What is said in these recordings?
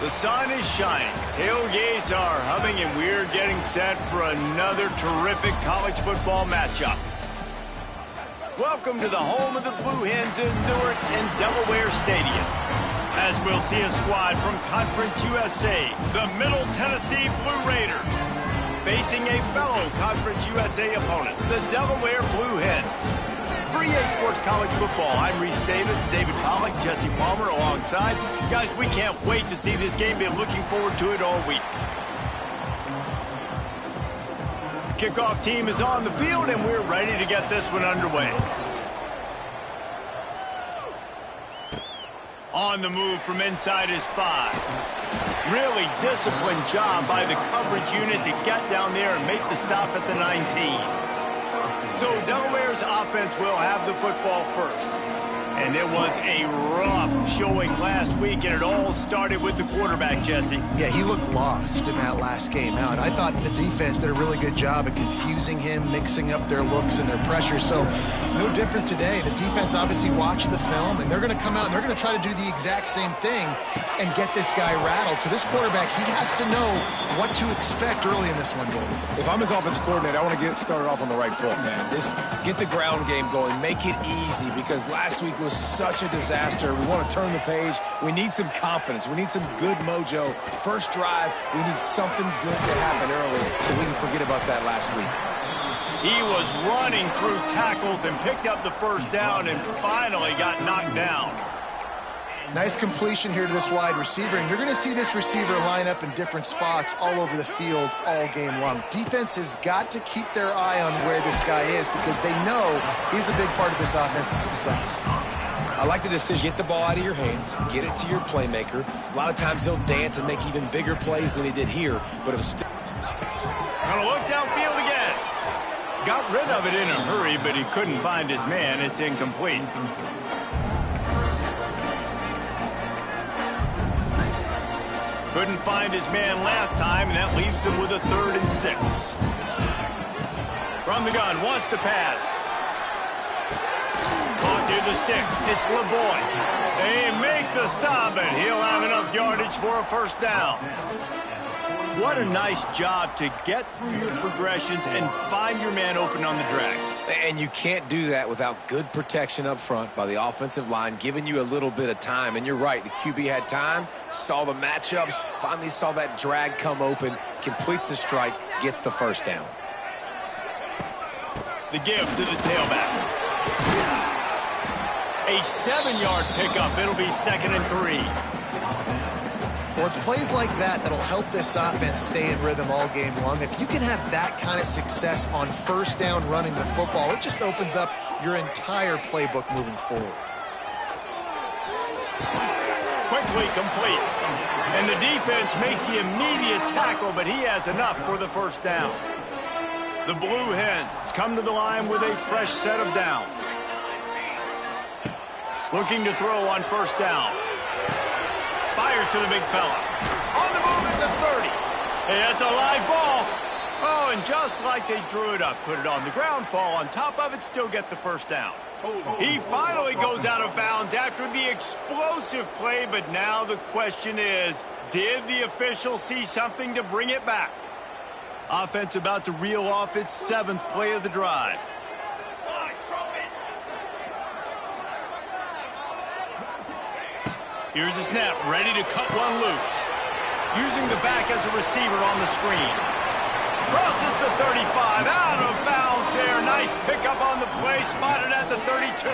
The sun is shining, tailgates are humming, and we're getting set for another terrific college football matchup. Welcome to the home of the Blue Hens in Newark and Delaware Stadium. As we'll see a squad from Conference USA, the Middle Tennessee Blue Raiders, facing a fellow Conference USA opponent, the Delaware Blue Hens. For EA Sports College Football, I'm Reese Davis, David Pollack, Jesse Palmer alongside. Guys, we can't wait to see this game. Been looking forward to it all week. The kickoff team is on the field, and we're ready to get this one underway. On the move from inside is 5. Really disciplined job by the coverage unit to get down there and make the stop at the 19. So Delaware's offense will have the football first. And it was a rough showing last week, and it all started with the quarterback, Jesse. Yeah, he looked lost in that last game out. I thought the defense did a really good job of confusing him, mixing up their looks and their pressure. So no different today. The defense obviously watched the film, and they're going to come out and they're going to try to do the exact same thing and get this guy rattled. So this quarterback, he has to know what to expect early in this one, David. If I'm his offensive coordinator, I want to get started off on the right foot, man. Get the ground game going. Make it easy, because last week was such a disaster. We want to turn the page. We need some confidence. We need some good mojo. First drive, we need something good to happen early so we can forget about that last week. He was running through tackles and picked up the first down and finally got knocked down. Nice completion here to this wide receiver, and you're going to see this receiver line up in different spots all over the field all game long. Defense has got to keep their eye on where this guy is, because they know he's a big part of this offense's success. I like the decision. Get the ball out of your hands. Get it to your playmaker. A lot of times he'll dance and make even bigger plays than he did here, but it was still... Gonna look downfield again. Got rid of it in a hurry, but he couldn't find his man. It's incomplete. Couldn't find his man last time, and that leaves him with a 3rd and 6. From the gun, wants to pass. Caught near the sticks. It's LeBoy. They make the stop, and he'll have enough yardage for a first down. What a nice job to get through your progressions and find your man open on the drag. And you can't do that without good protection up front by the offensive line, giving you a little bit of time. And you're right, the QB had time, saw the matchups, finally saw that drag come open, completes the strike, gets the first down. The give to the tailback. A 7-yard pickup. It'll be 2nd and 3. Well, it's plays like that that'll help this offense stay in rhythm all game long. If you can have that kind of success on first down running the football, it just opens up your entire playbook moving forward. Quickly complete. And the defense makes the immediate tackle, but he has enough for the first down. The Blue Hens come to the line with a fresh set of downs. Looking to throw on first down. Fires to the big fella. On the move at the 30. Hey, that's a live ball. Oh, and just like they drew it up, put it on the ground, fall on top of it, still get the first down. He finally goes out of bounds after the explosive play, but now the question is, did the official see something to bring it back? Offense about to reel off its 7th play of the drive. Here's the snap, ready to cut one loose. Using the back as a receiver on the screen. Crosses the 35, out of bounds there. Nice pickup on the play, spotted at the 32.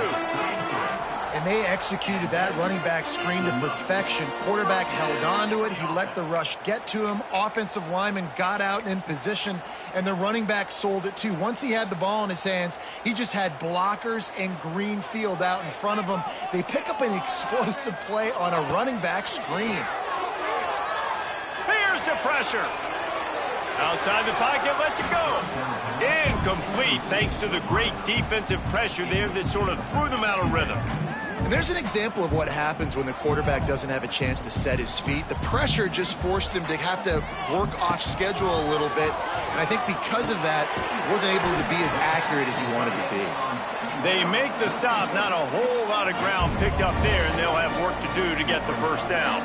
And they executed that running back screen to perfection. Quarterback held on to it. He let the rush get to him. Offensive lineman got out in position, and the running back sold it too. Once he had the ball in his hands, he just had blockers and green field out in front of him. They pick up an explosive play on a running back screen. Here's the pressure. Outside the pocket, lets it go. Incomplete, thanks to the great defensive pressure there that sort of threw them out of rhythm. And there's an example of what happens when the quarterback doesn't have a chance to set his feet. The pressure just forced him to have to work off schedule a little bit. And I think because of that, he wasn't able to be as accurate as he wanted to be. They make the stop. Not a whole lot of ground picked up there, and they'll have work to do to get the first down.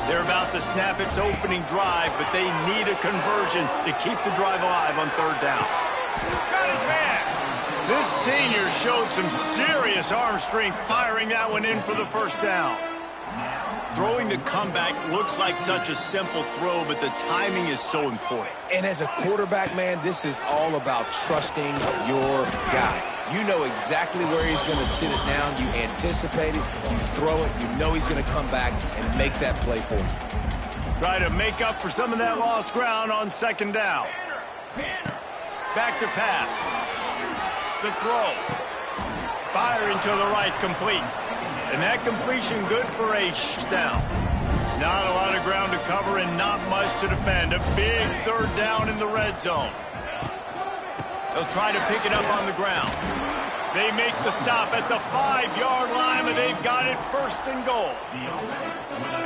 They're about to snap its opening drive, but they need a conversion to keep the drive alive on third down. Got his man! This senior showed some serious arm strength firing that one in for the first down. Throwing the comeback looks like such a simple throw, but the timing is so important. And as a quarterback, man, this is all about trusting your guy. You know exactly where he's going to sit it down. You anticipate it. You throw it. You know he's going to come back and make that play for you. Try to make up for some of that lost ground on second down. Back to pass. The throw. Firing to the right, complete. And that completion good for a down. Not a lot of ground to cover and not much to defend. A big third down in the red zone. They'll try to pick it up on the ground. They make the stop at the 5-yard line, but they've got it first and goal.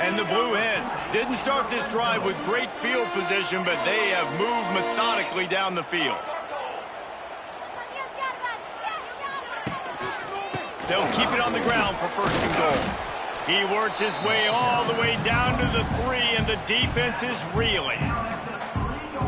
And the Blue Hens didn't start this drive with great field position, but they have moved methodically down the field. They'll keep it on the ground for first and goal. He works his way all the way down to the 3, and the defense is reeling.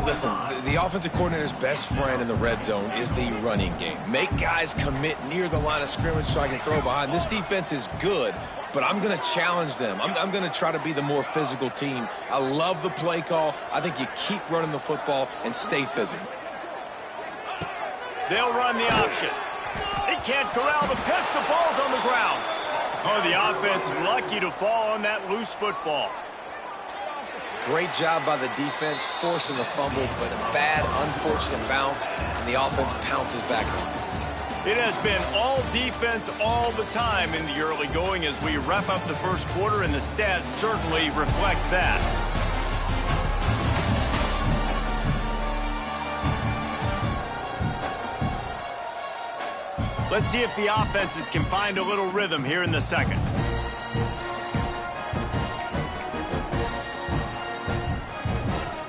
Listen, the offensive coordinator's best friend in the red zone is the running game. Make guys commit near the line of scrimmage so I can throw behind. This defense is good, but I'm going to challenge them. I'm going to try to be the more physical team. I love the play call. I think you keep running the football and stay physical. They'll run the option. They can't corral the pitch. The ball's on the ground. Oh, the offense lucky to fall on that loose football. Great job by the defense forcing the fumble, but a bad, unfortunate bounce, and the offense pounces back on it. It has been all defense all the time in the early going as we wrap up the first quarter, and the stats certainly reflect that. Let's see if the offenses can find a little rhythm here in the second.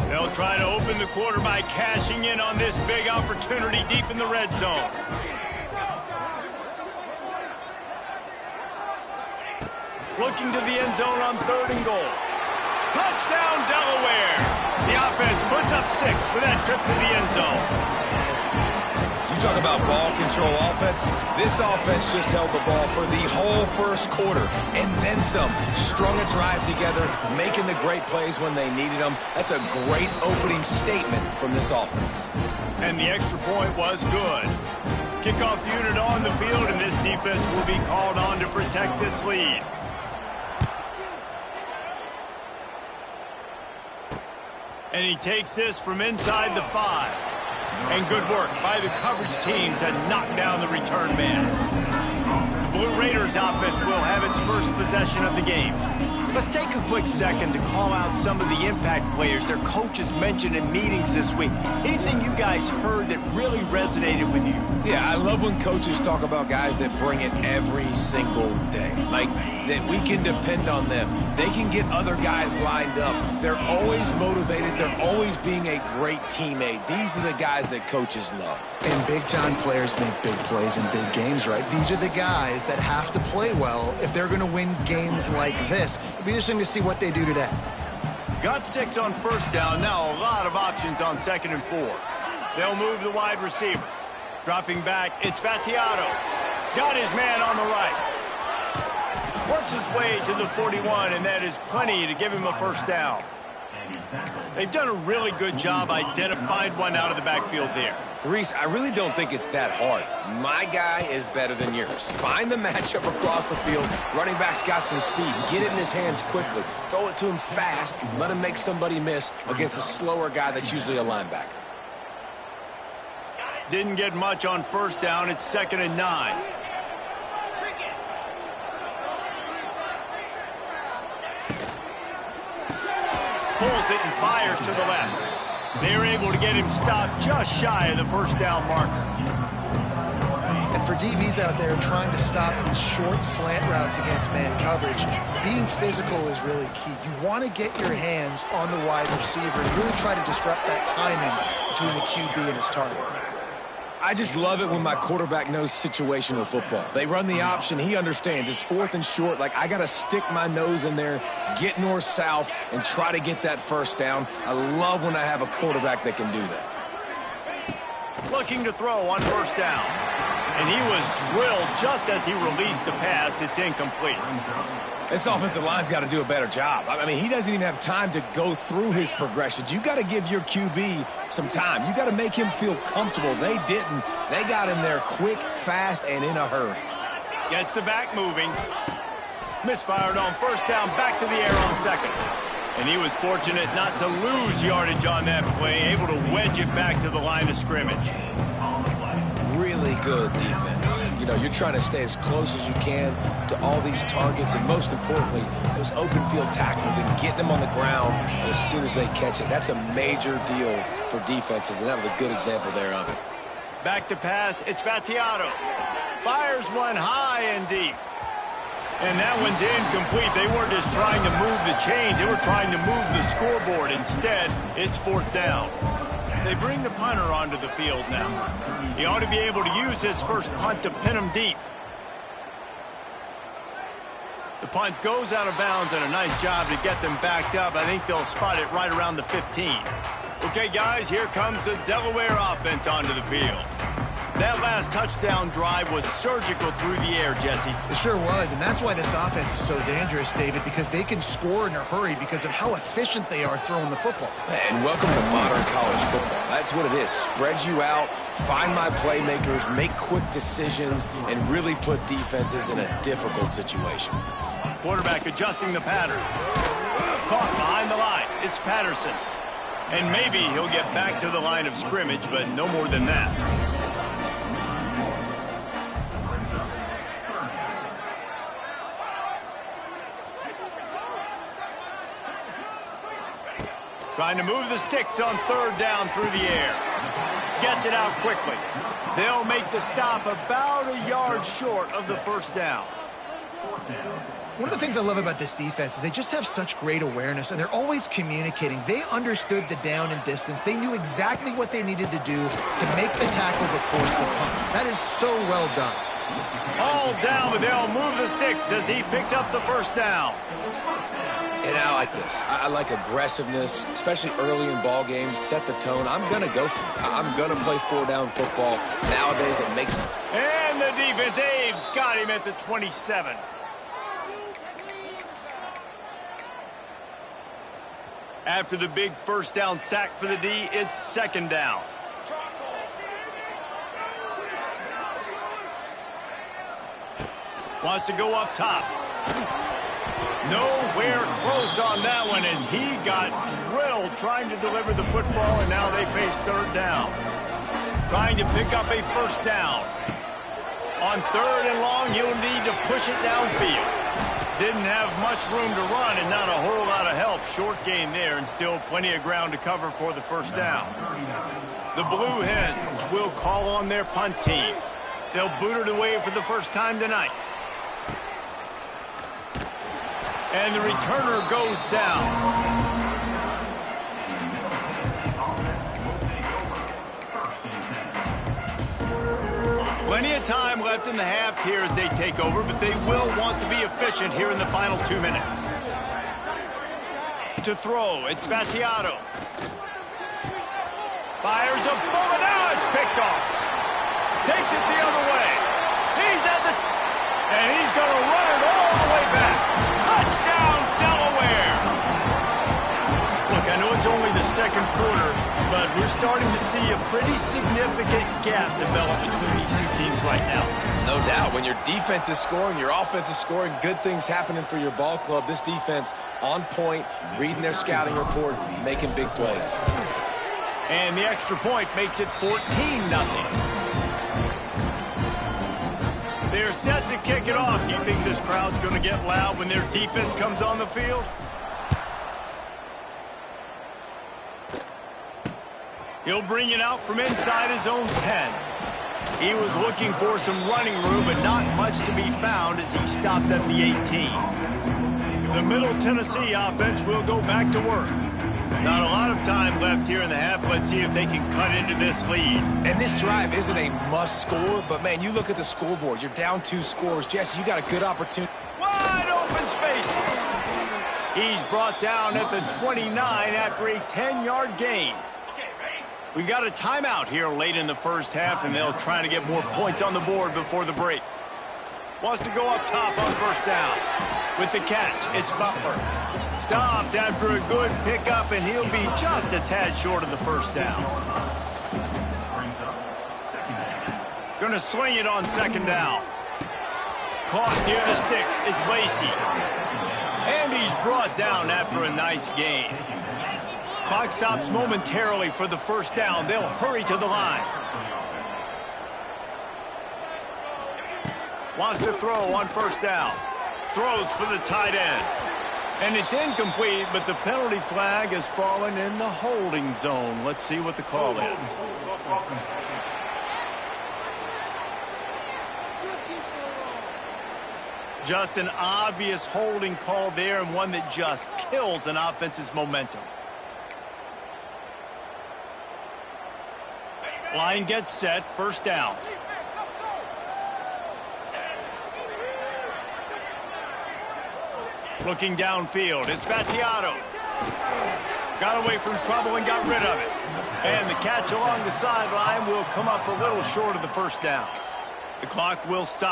They'll try to open the quarter by cashing in on this big opportunity deep in the red zone. Looking to the end zone on third and goal. Touchdown, Delaware! The offense puts up 6 with that trip to the end zone. You talk about ball control offense. This offense just held the ball for the whole first quarter and then some. Strung a drive together, making the great plays when they needed them. That's a great opening statement from this offense. And the extra point was good. Kickoff unit on the field, and this defense will be called on to protect this lead. And he takes this from inside the 5. And good work by the coverage team to knock down the return man. Blue Raiders offense will have its first possession of the game. Let's take a quick second to call out some of the impact players their coaches mentioned in meetings this week. Anything you guys heard that really resonated with you? Yeah, I love when coaches talk about guys that bring it every single day. Like, that we can depend on them. They can get other guys lined up. They're always motivated. They're always being a great teammate. These are the guys that coaches love. And big-time players make big plays in big games, right? These are the guys that have to play well if they're going to win games like this. It'll be interesting to see what they do today. Got 6 on first down. Now a lot of options on second and 4. They'll move the wide receiver. Dropping back, it's Battiato. Got his man on the right. Works his way to the 41, and that is plenty to give him a first down. They've done a really good job identifying one out of the backfield there. Reese, I really don't think it's that hard. My guy is better than yours. Find the matchup across the field. Running back's got some speed. Get it in his hands quickly. Throw it to him fast. Let him make somebody miss against a slower guy that's usually a linebacker. Didn't get much on first down. It's 2nd and 9. Pulls it and fires to the left. They're able to get him stopped just shy of the first down marker. And for DBs out there trying to stop these short slant routes against man coverage, being physical is really key. You want to get your hands on the wide receiver and really try to disrupt that timing between the QB and his target. I just love it when my quarterback knows situational football. They run the option. He understands. It's 4th and short. Like, I got to stick my nose in there, get north-south, and try to get that first down. I love when I have a quarterback that can do that. Looking to throw on first down. And he was drilled just as he released the pass. It's incomplete. This offensive line's got to do a better job. I mean, he doesn't even have time to go through his progressions. You got to give your QB some time. You got to make him feel comfortable. They didn't. They got in there quick, fast, and in a hurry. Gets the back moving. Misfired on first down, back to the air on second. And he was fortunate not to lose yardage on that play, able to wedge it back to the line of scrimmage. Really good defense. You know, you're trying to stay as close as you can to all these targets, and most importantly, those open field tackles and getting them on the ground as soon as they catch it. That's a major deal for defenses, and that was a good example there of it. Back to pass, it's Battiato. Fires one high and deep. And that one's incomplete. They weren't just trying to move the chains, they were trying to move the scoreboard. Instead, it's 4th down. They bring the punter onto the field now. He ought to be able to use his first punt to pin him deep. The punt goes out of bounds, and a nice job to get them backed up. I think they'll spot it right around the 15. Okay, guys, here comes the Delaware offense onto the field. That last touchdown drive was surgical through the air, Jesse. It sure was, and that's why this offense is so dangerous, David, because they can score in a hurry because of how efficient they are throwing the football. And welcome to modern college football. That's what it is. Spread you out, find my playmakers, make quick decisions, and really put defenses in a difficult situation. Quarterback adjusting the pattern. Caught behind the line. It's Patterson. And maybe he'll get back to the line of scrimmage, but no more than that. Trying to move the sticks on 3rd down through the air. Gets it out quickly. They'll make the stop about a yard short of the first down. One of the things I love about this defense is they just have such great awareness, and they're always communicating. They understood the down and distance. They knew exactly what they needed to do to make the tackle to force the punt. That is so well done. All down, but they'll move the sticks as he picks up the first down. And I like this. I like aggressiveness, especially early in ball games. Set the tone. I'm going to go for it. I'm going to play 4-down football. Nowadays, it makes it. And the defense, they've got him at the 27. After the big first down sack for the D, it's 2nd down. Wants to go up top. Nowhere close on that one as he got drilled trying to deliver the football, and now they face 3rd down. Trying to pick up a first down. On 3rd and long, he'll need to push it downfield. Didn't have much room to run and not a whole lot of help. Short gain there and still plenty of ground to cover for the first down. The Blue Hens will call on their punt team. They'll boot it away for the first time tonight. And the returner goes down. Plenty of time left in the half here as they take over, but they will want to be efficient here in the final 2 minutes. To throw, it's Battiato. Fires a bullet, now it's picked off. Takes it the other way. He's at the... and he's going to run it all the way back. Touchdown, Delaware! Look, I know it's only the 2nd quarter, but we're starting to see a pretty significant gap develop between these two teams right now. No doubt. When your defense is scoring, your offense is scoring, good things happening for your ball club. This defense on point, reading their scouting report, making big plays. And the extra point makes it 14-0. They're set to kick it off. Do you think this crowd's going to get loud when their defense comes on the field? He'll bring it out from inside his own 10. He was looking for some running room, but not much to be found as he stopped at the 18. The Middle Tennessee offense will go back to work. Not a lot of time left here in the half. Let's see if they can cut into this lead. And this drive isn't a must score, but, man, you look at the scoreboard. You're down 2 scores. Jesse, you got a good opportunity. Wide open spaces. He's brought down at the 29 after a 10-yard gain. We got a timeout here late in the first half, and they'll try to get more points on the board before the break. Wants to go up top on first down. With the catch, it's Butler. Stopped after a good pickup, and he'll be just a tad short of the first down. Gonna swing it on second down. Caught near the sticks. It's Lacy. And he's brought down after a nice gain. Clock stops momentarily for the first down. They'll hurry to the line. Wants to throw on first down. Throws for the tight end. And it's incomplete, but the penalty flag has fallen in the holding zone. Let's see what the call is. Just an obvious holding call there, and one that just kills an offense's momentum. Line gets set, first down. Looking downfield, it's Battiato. Got away from trouble and got rid of it. And the catch along the sideline will come up a little short of the first down. The clock will stop.